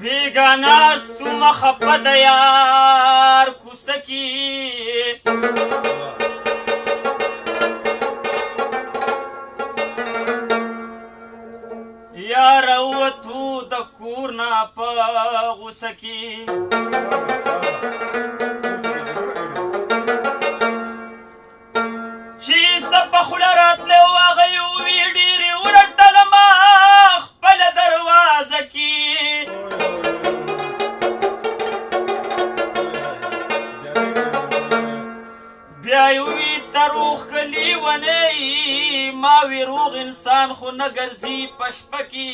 بیگاناستو مخفه د یار کوڅه کې یار ووتو د کور نه په غوسه کې چې څه په خوله راتلی و هغه یې ووي ډېرې ورټلمه خپله دروازه کې بیا یې ووي ته روغ کلي ونی ما وی روغ انسان خو نه ګرځي په شپه کې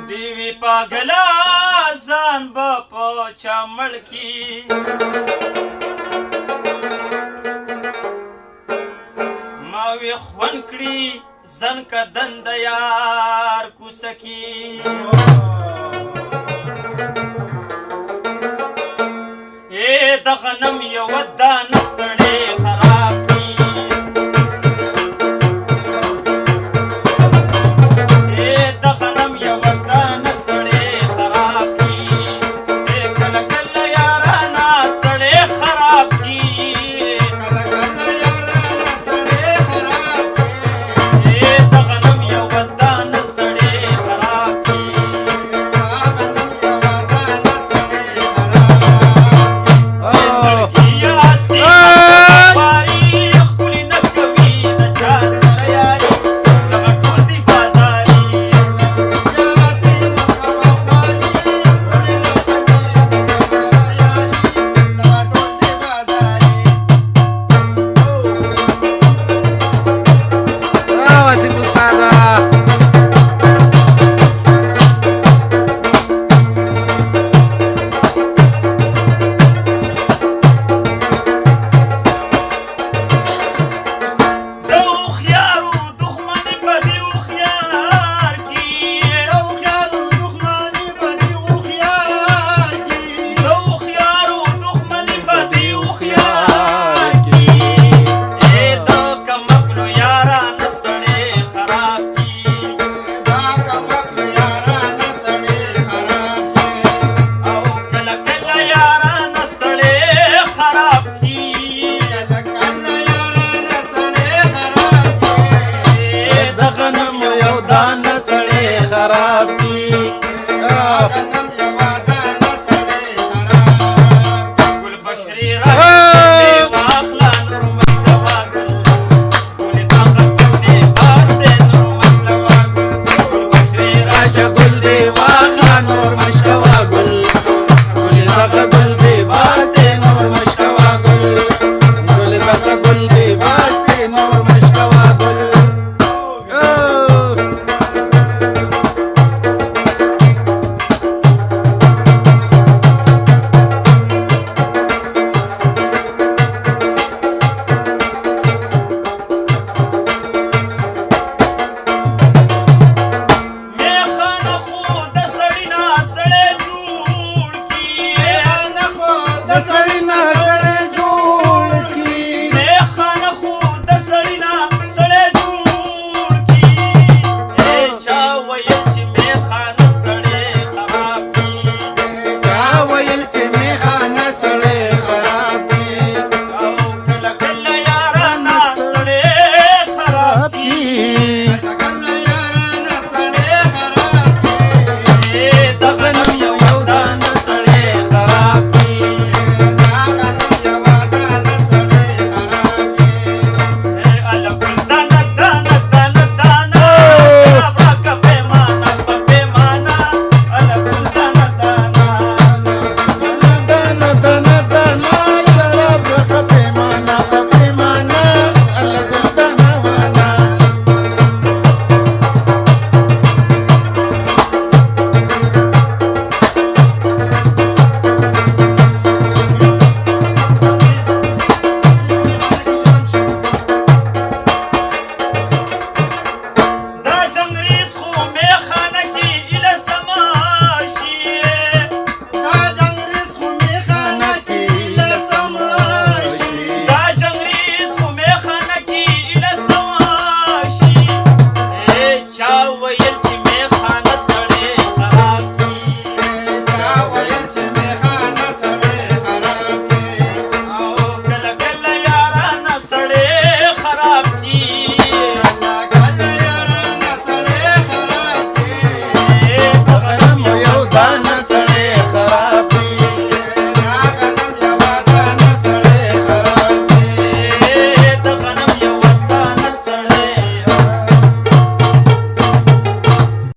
دی وی پاګله ځان به په چا مړ کي ما وی خوند کړي زن که دنده یار کوڅه کې د غنم یوه دانه